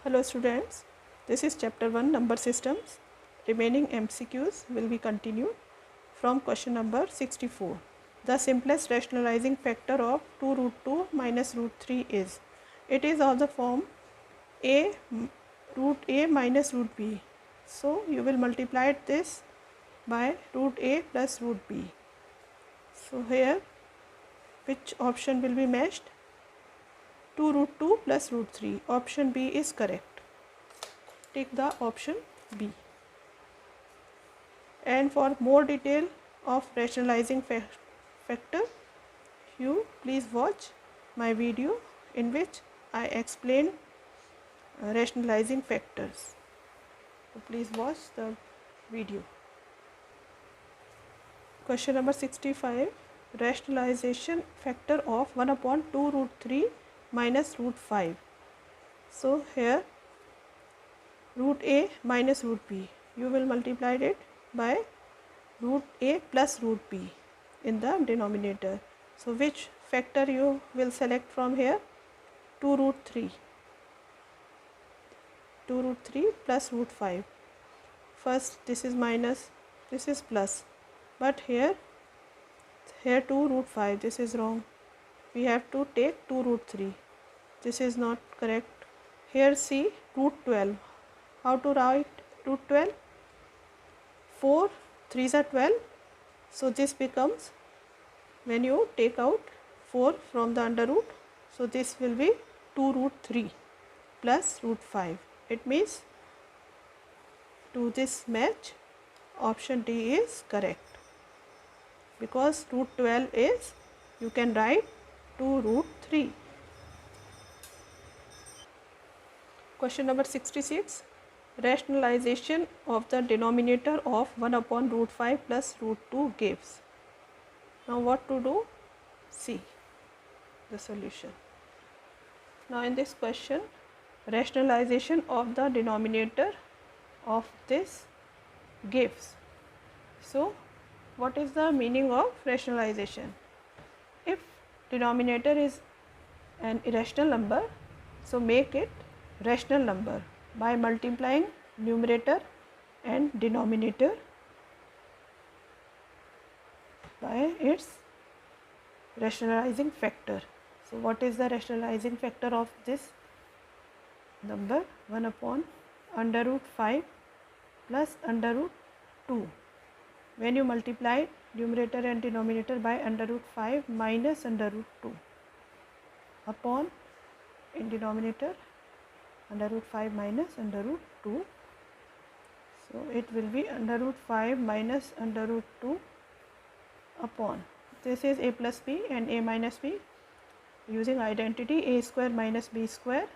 Hello students, this is chapter 1 number systems. Remaining MCQs will be continued from question number 64. The simplest rationalizing factor of 2 root 2 minus root 3 is. It is of the form a root a minus root b. So you will multiply this by root a plus root b. So here which option will be matched? 2 root 2 plus root 3. Option B is correct. Take the option B. And for more detail of rationalizing factor, you please watch my video in which I explain rationalizing factors. So please watch the video. Question number 65. Rationalization factor of 1 upon 2 root 3 minus root 5. So here root a minus root b, you will multiply it by root a plus root b in the denominator. So which factor you will select from here? 2 root 3. 2 root 3 plus root 5. First this is minus, this is plus, but here 2 root 5, this is wrong. We have to take 2 root 3. This is not correct. Here see root 12. How to write root 12? 4 3s are 12. So this becomes, when you take out 4 from the under root, so this will be 2 root 3 plus root 5. It means to this match option D is correct, because root 12 is, you can write 2 root 3. Question number 66. Rationalization of the denominator of 1 upon root 5 plus root 2 gives. Now what to do? See the solution. Now in this question, rationalization of the denominator of this gives. So what is the meaning of rationalization? If denominator is an irrational number, so make it rational number by multiplying numerator and denominator by its rationalizing factor. So what is the rationalizing factor of this number? 1 upon under root 5 plus under root 2. When you multiply numerator and denominator by under root 5 minus under root 2 upon, in denominator under root 5 minus under root 2. So it will be under root 5 minus under root 2 upon, this is a plus b and a minus b, using identity a square minus b square.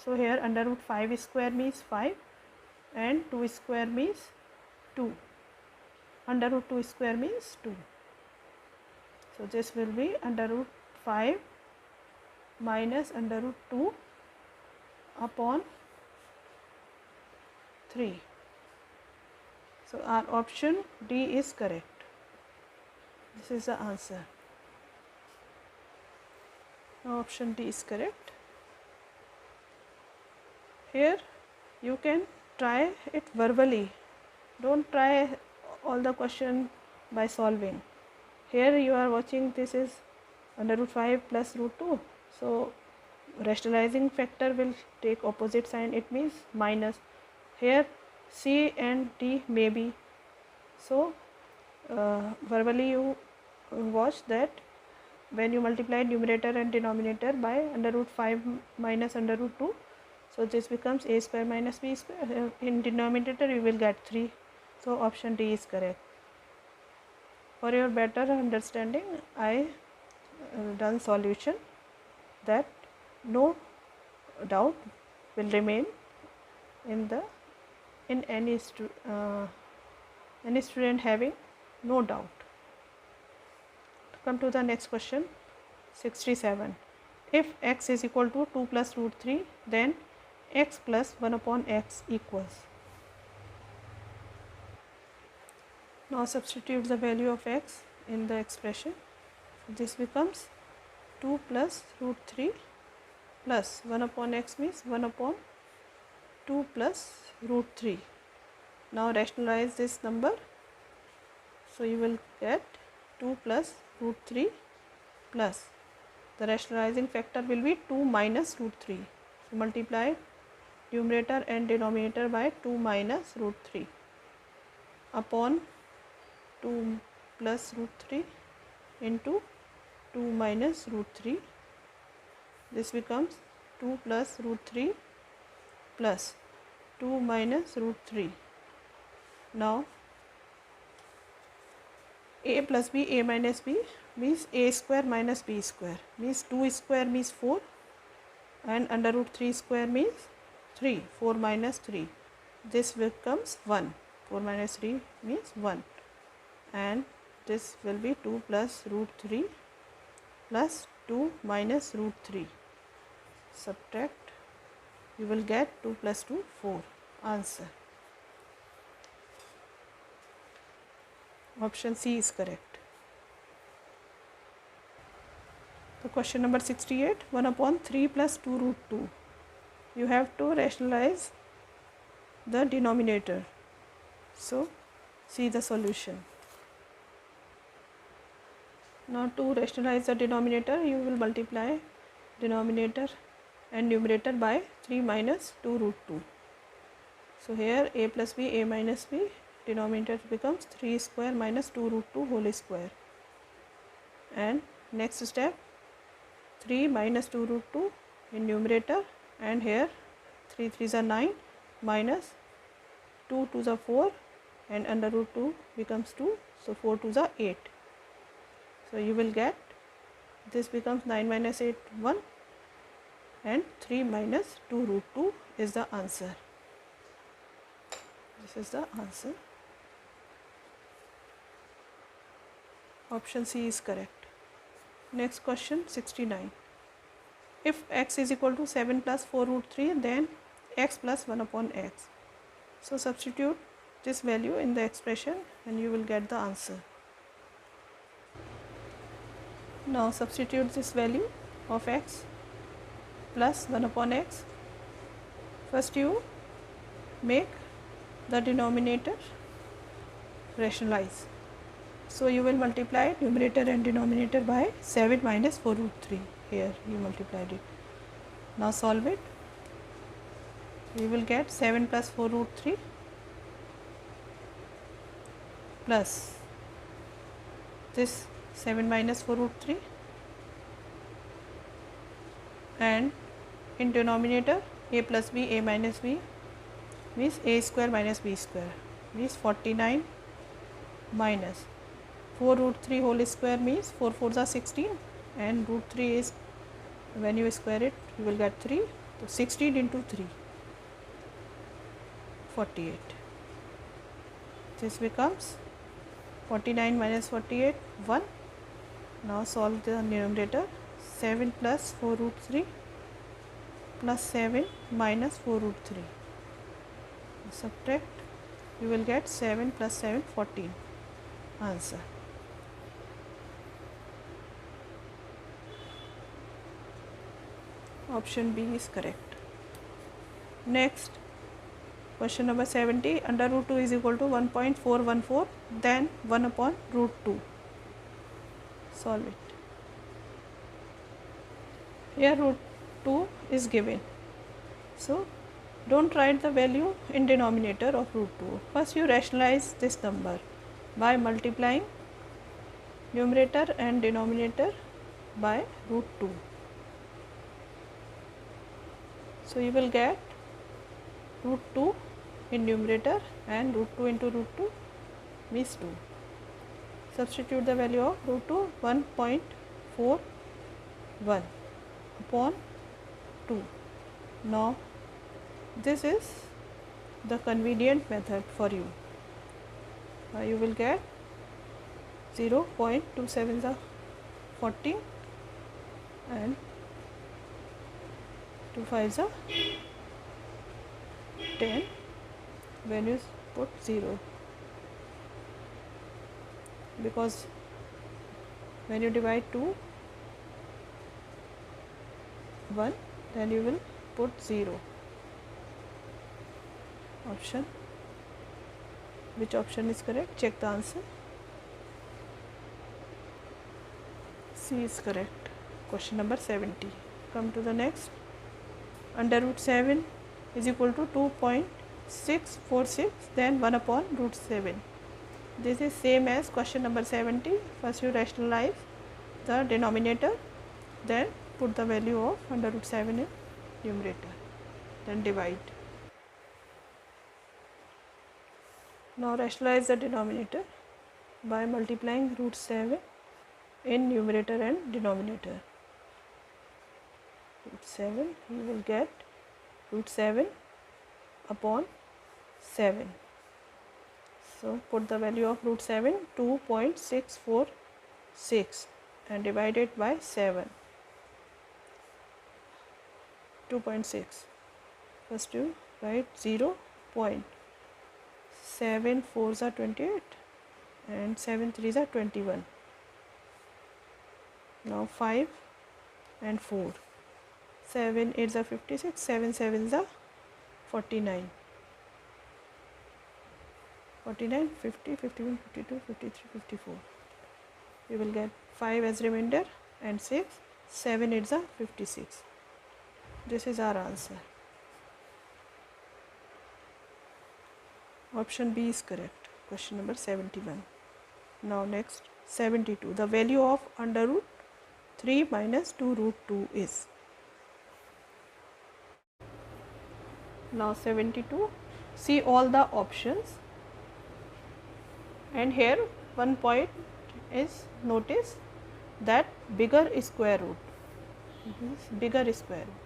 So here under root 5 square means 5 and 2 square means 2. Under root 2 square means 2. So this will be under root 5 minus under root 2 upon 3. So our option D is correct. This is the answer. Now option D is correct. Here you can try it verbally. Don't try all the question by solving. Here you are watching, this is under root 5 plus root 2. So rationalizing factor will take opposite sign, it means minus. Here C and D may be. So verbally you watch that when you multiply numerator and denominator by under root 5 minus under root 2, so this becomes a square minus b square. In denominator you will get 3. So option D is correct. For your better understanding, I done solution that no doubt will remain in any student having no doubt. Come to the next question, 67. If x is equal to 2 plus root 3, then x plus 1 upon x equals. Now substitute the value of x in the expression. This becomes 2 plus root 3 plus 1 upon x means 1 upon 2 plus root 3. Now rationalize this number. So you will get 2 plus root 3 plus the rationalizing factor will be 2 minus root 3. So multiply numerator and denominator by 2 minus root 3 upon 2 plus root 3 into 2 minus root 3. This becomes 2 plus root 3 plus 2 minus root 3. Now a plus b, a minus b means a square minus b square means 2 square means 4 and under root 3 square means 3. 4 minus 3. This becomes 1. 4 minus 3 means 1 and this will be 2 plus root 3 plus 2 minus root 3. Subtract, you will get 2 plus 2, 4. Answer. Option C is correct. So question number 68, 1 upon 3 plus 2 root 2. You have to rationalize the denominator. So see the solution. Now to rationalize the denominator, you will multiply denominator and numerator by 3 minus 2 root 2. So here a plus b, a minus b, denominator becomes 3 square minus 2 root 2 whole square. And next step, 3 minus 2 root 2 in numerator and here 3 3s are 9 minus 2 2s are 4 and under root 2 becomes 2. So 4 2s are 8. So you will get this becomes 9 minus 8 1 and 3 minus 2 root 2 is the answer. This is the answer. Option C is correct. Next question 69. If x is equal to 7 plus 4 root 3 then x plus 1 upon x. So substitute this value in the expression and you will get the answer. Now substitute this value of x plus 1 upon x. First you make the denominator rationalize. So you will multiply numerator and denominator by 7 minus 4 root 3. Here you multiplied it. Now solve it. You will get 7 plus 4 root 3 plus this 7 minus 4 root 3 and in denominator a plus b, a minus b means a square minus b square means 49 minus 4 root 3 whole square means 4 4s are 16 and root 3 is when you square it you will get 3. So 16 into 3 48. This becomes 49 minus 48 1. Now solve the numerator. 7 plus 4 root 3 plus 7 minus 4 root 3. Subtract, you will get 7 plus 7 14. Answer. Option B is correct. Next question number 70. Under root 2 is equal to 1.414 then 1 upon root 2. Solve it. Here root 2 is given. So don't write the value in denominator of root 2. First you rationalize this number by multiplying numerator and denominator by root 2. So you will get root 2 in numerator and root 2 into root 2 means 2. Substitute the value of root 2 1.41 upon 2. Now this is the convenient method for you. You will get 0.27 are 40 and 2 5s are 10 when you put 0, because when you divide 2 1 then you will put 0. Option, which option is correct? Check the answer. C is correct. Question number 70. Come to the next. Under root 7 is equal to 2.646, then 1 upon root 7. This is same as question number 70. First you rationalize the denominator, then put the value of under root 7 in numerator, then divide. Now rationalize the denominator by multiplying root 7 in numerator and denominator. Root 7, you will get root 7 upon 7. So put the value of root 7, 2.646, and divide it by 7. 2.6. First you write 0.7 4s are 28 and 7 3s are 21. Now 5 and 4. 7 8s are 56, 7 7s are 49. 49, 50, 51, 52, 53, 54. We will get 5 as remainder and 6. 7 8s are 56. This is our answer. Option B is correct. Question number 71. Now next 72. The value of under root 3 minus 2 root 2 is. Now 72. See all the options, and here one point is notice that bigger square root. Bigger square root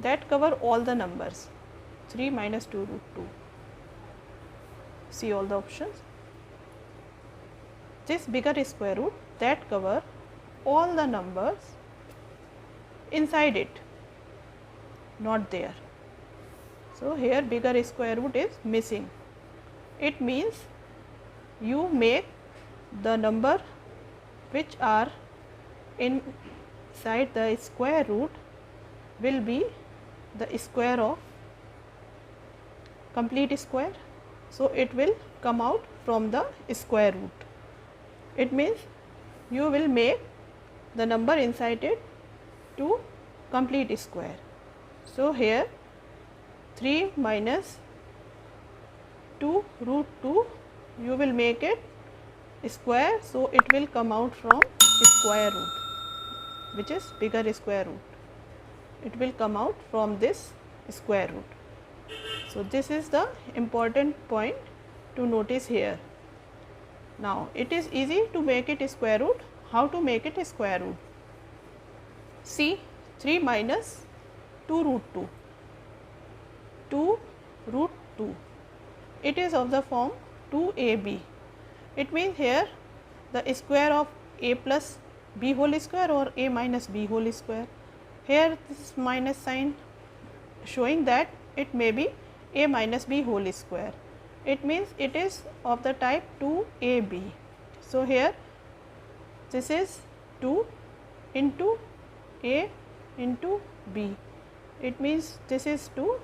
that cover all the numbers. 3 minus 2 root 2. See all the options. This bigger square root that cover all the numbers inside it, not there. So here bigger square root is missing. It means you make the number which are inside the square root will be the square of complete square, so it will come out from the square root. It means you will make the number inside it to complete square. So here 3 minus 2 root 2, you will make it square, so it will come out from square root, which is bigger square root. It will come out from this square root. So this is the important point to notice here. Now it is easy to make it square root. How to make it square root? See, 3 minus 2 root 2. 2 root 2. It is of the form 2ab. It means here the square of a plus b whole square or a minus b whole square. Here this minus sign showing that it may be a minus b whole square. It means it is of the type 2ab. So here this is 2 into a into b. It means this is 2,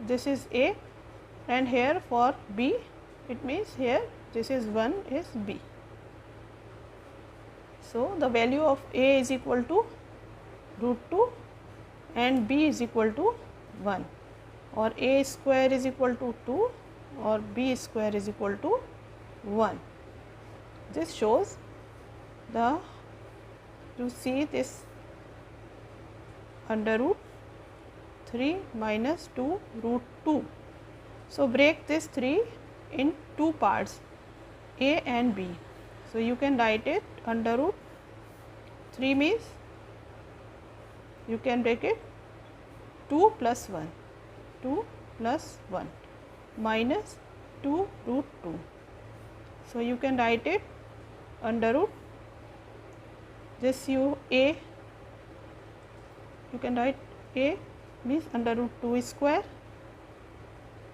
this is a, and here for b it means here this is 1 is b. So the value of a is equal to root 2 and b is equal to 1, or a square is equal to 2 or b square is equal to 1. This shows the, you see this under root 3 minus 2 root 2. So break this 3 in two parts, a and b. So you can write it under root 3 means you can break it 2 plus 1, 2 plus 1 minus 2 root 2. So you can write it under root this you can write a means under root 2 square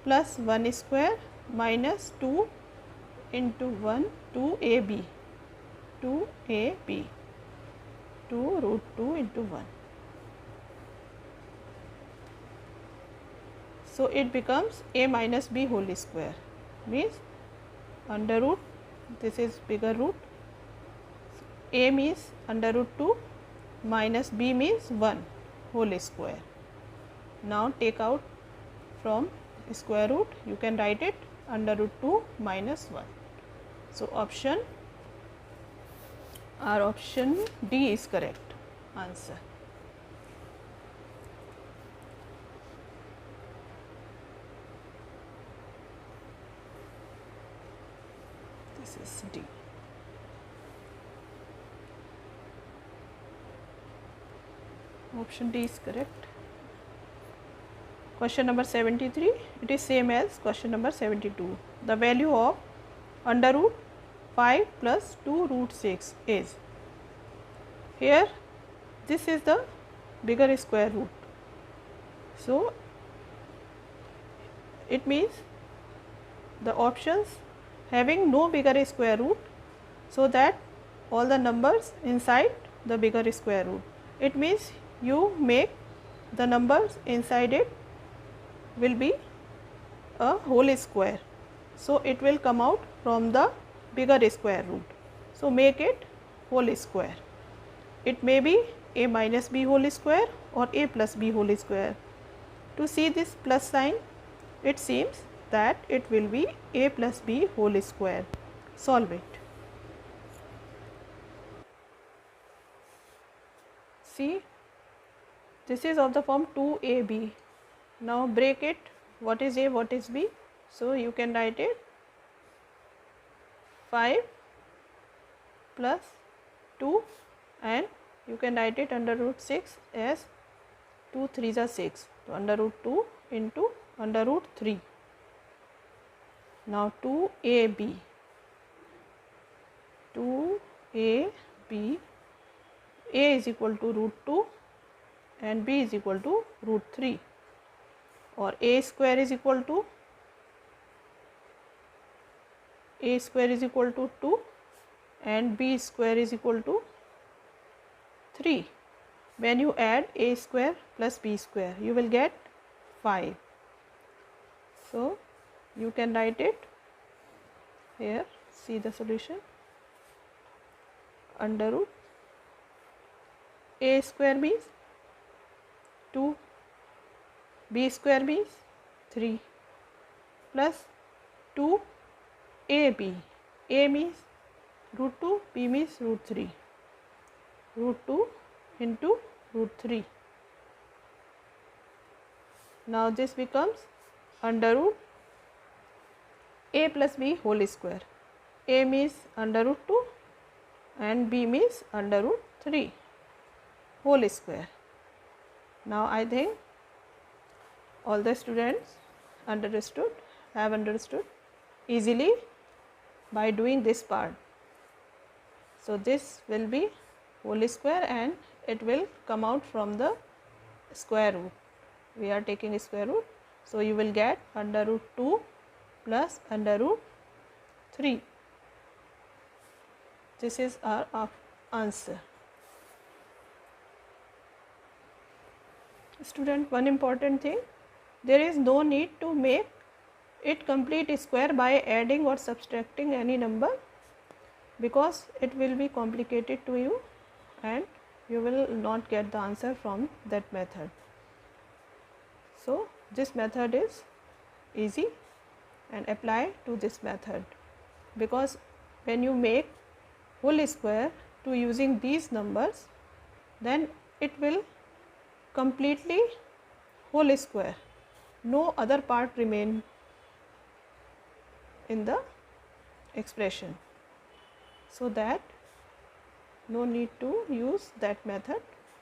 plus 1 square minus 2 into 1 2ab, 2ab, 2 root 2 into 1. So it becomes a minus b whole square, means under root, this is bigger root, a means under root 2 minus b means 1 whole square. Now take out from square root, you can write it under root 2 minus 1. So our option D is correct answer. This is D. Option D is correct. Question number 73, it is same as question number 72. The value of under root 5 plus 2 root 6 is, here this is the bigger square root. So it means the options having no bigger square root, so that all the numbers inside the bigger square root. It means you make the numbers inside it will be a whole square. So it will come out from the bigger square root. So make it whole square. It may be a minus b whole square or a plus b whole square. To see this plus sign, it seems that it will be a plus b whole square. Solve it. See, this is of the form 2ab. Now break it, what is a, what is b? So you can write it 5 plus 2, and you can write it under root 6 as 2 3s are 6. So under root 2 into under root 3. Now 2ab, 2ab, a is equal to root 2 and b is equal to root 3, or a square is equal to 2 and b square is equal to 3. When you add a square plus b square, you will get 5. So you can write it here. See the solution. Under root a square means 2, b square means 3, plus 2 ab, a means root 2, b means root 3, root 2 into root 3. Now this becomes under root a plus b whole square. A means under root 2 and b means under root 3 whole square. Now I think all the students have understood easily by doing this part. So this will be whole square and it will come out from the square root. We are taking square root, so you will get under root 2 plus under root 3. This is our answer. Student, one important thing, there is no need to make it complete square by adding or subtracting any number, because it will be complicated to you and you will not get the answer from that method. So this method is easy and apply to this method, because when you make whole square to using these numbers, then it will completely whole square, no other part remain in the expression, so that no need to use that method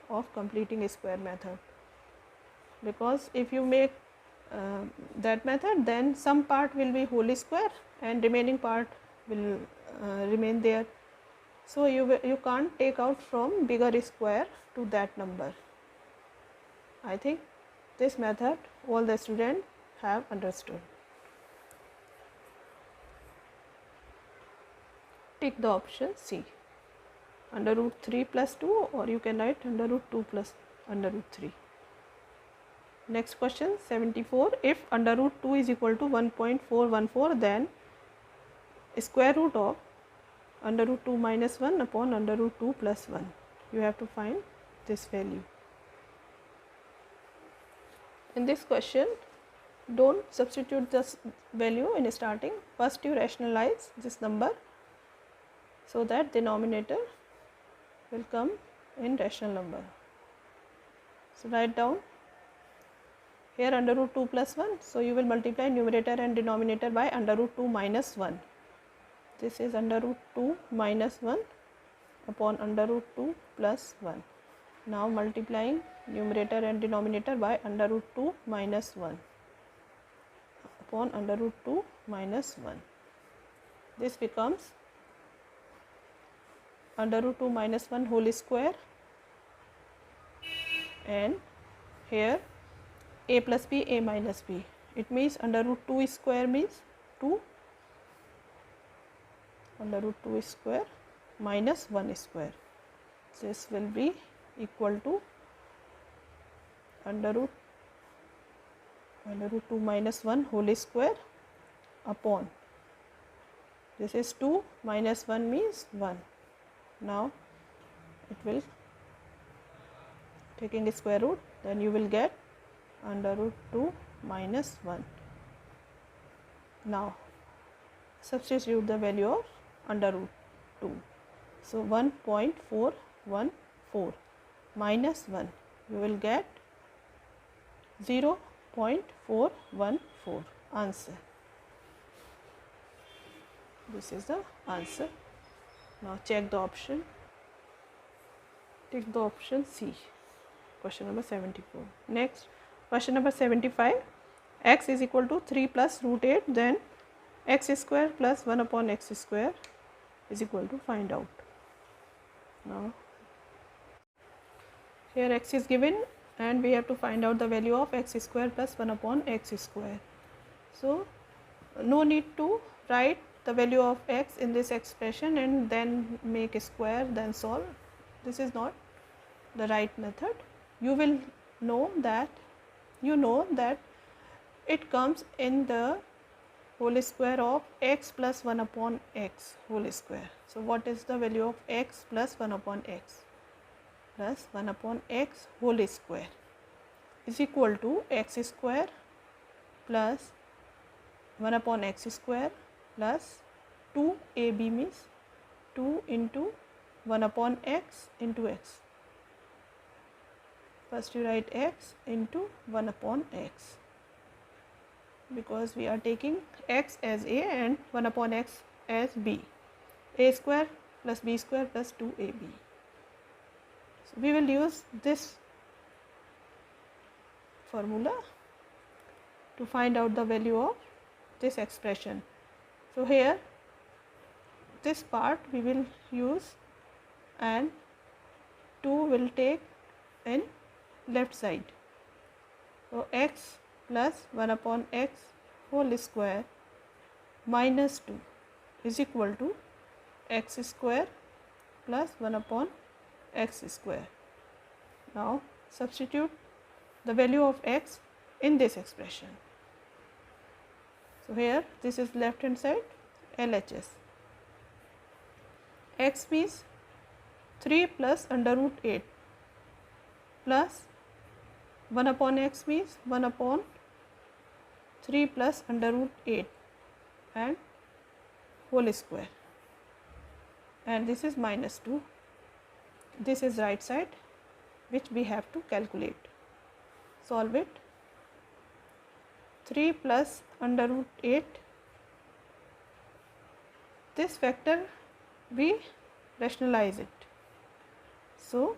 of completing square method, because if you make that method, then some part will be whole square and remaining part will remain there. So you can't take out from bigger square to that number. I think this method all the students have understood. Tick the option C, under root 3 plus 2, or you can write under root 2 plus under root 3. Next question 74. If under root 2 is equal to 1.414, then square root of under root 2 minus 1 upon under root 2 plus 1. You have to find this value. In this question, don't substitute this value in starting. First you rationalize this number so that denominator will come in rational number. So write down here under root 2 plus 1. So you will multiply numerator and denominator by under root 2 minus 1. This is under root 2 minus 1 upon under root 2 plus 1. Now multiplying numerator and denominator by under root 2 minus 1 upon under root 2 minus 1. This becomes under root 2 minus 1 whole square, and here a plus b, a minus b. It means under root 2 square means 2, under root 2 square minus 1 square. This will be equal to under root 2 minus 1 whole square upon, this is 2 minus 1 means 1. Now it will, taking square root, then you will get under root 2 minus 1. Now substitute the value of under root 2. So 1.414 minus 1, you will get 0.414 answer. This is the answer. Now check the option. Take the option C. Question number 74. Next, question number 75. X is equal to 3 plus root 8, then x square plus 1 upon x square is equal to, find out. Now here x is given and we have to find out the value of x square plus 1 upon x square. So no need to write the value of x in this expression and then make a square then solve. This is not the right method. You will know that, it comes in the whole square of x plus 1 upon x whole square. So what is the value of x plus 1 upon x? Plus 1 upon x whole square is equal to x square plus 1 upon x square plus 2ab means 2 into 1 upon x into x. First you write x into 1 upon x, because we are taking x as a and 1 upon x as b. A square plus b square plus 2ab. So we will use this formula to find out the value of this expression. So here this part we will use and 2 will take in left side. So x plus 1 upon x whole square minus 2 is equal to x square plus 1 upon x square. Now substitute the value of x in this expression. So here this is left hand side, LHS. X means 3 plus under root 8 plus 1 upon x means 1 upon 3 plus under root 8 and whole square, and this is minus 2. This is right side which we have to calculate. Solve it. 3 plus under root 8, this factor we rationalize it. So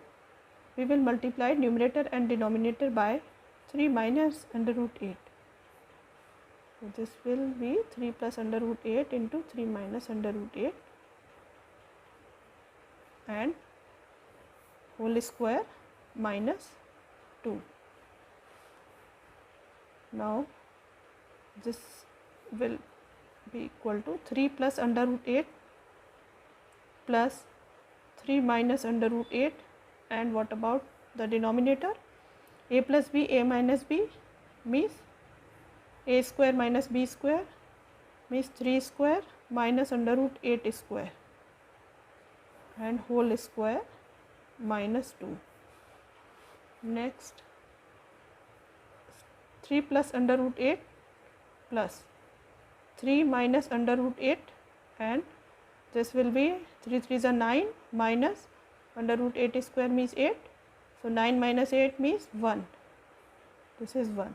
we will multiply numerator and denominator by 3 minus under root 8. So this will be 3 plus under root 8 into 3 minus under root 8 and whole square minus 2. Now this will be equal to 3 plus under root 8 plus 3 minus under root 8, and what about the denominator? a plus b, a minus b means a square minus b square means 3 square minus under root 8 square and whole square minus 2. Next 3 plus under root 8 plus 3 minus under root 8 and this will be 3 3s are 9 minus under root 8 square means 8. So 9 minus 8 means 1. This is 1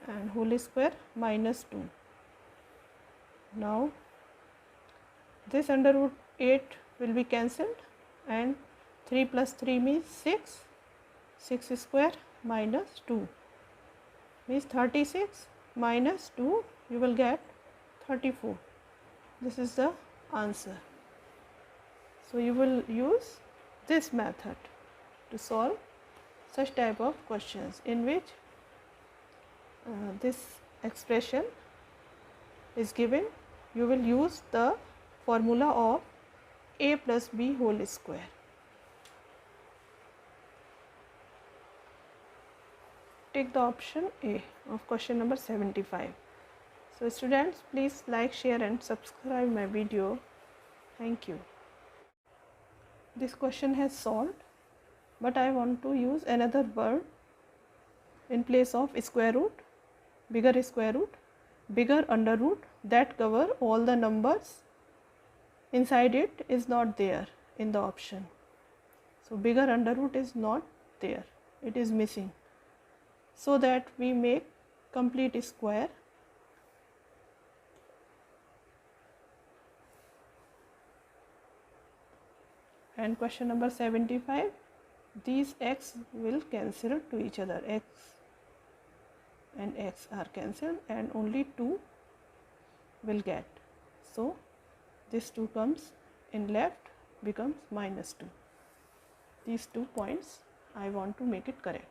and whole square minus 2. Now this under root 8 will be cancelled and 3 plus 3 means 6. 6 square minus 2 means 36 minus 2 you will get 34. This is the answer. So you will use this method to solve such type of questions in which this expression is given. You will use the formula of a plus b whole square. Take the option A of question number 75. So students, please like, share and subscribe my video. Thank you. This question has solved, but I want to use another word in place of square root, bigger square root, bigger under root that cover all the numbers. Inside it is not there in the option. So bigger under root is not there, it is missing. So that we make complete square. And question number 75, these x will cancel to each other, x and x are cancelled and only 2 will get. So this 2 comes in left, becomes minus 2. These 2 points I want to make it correct.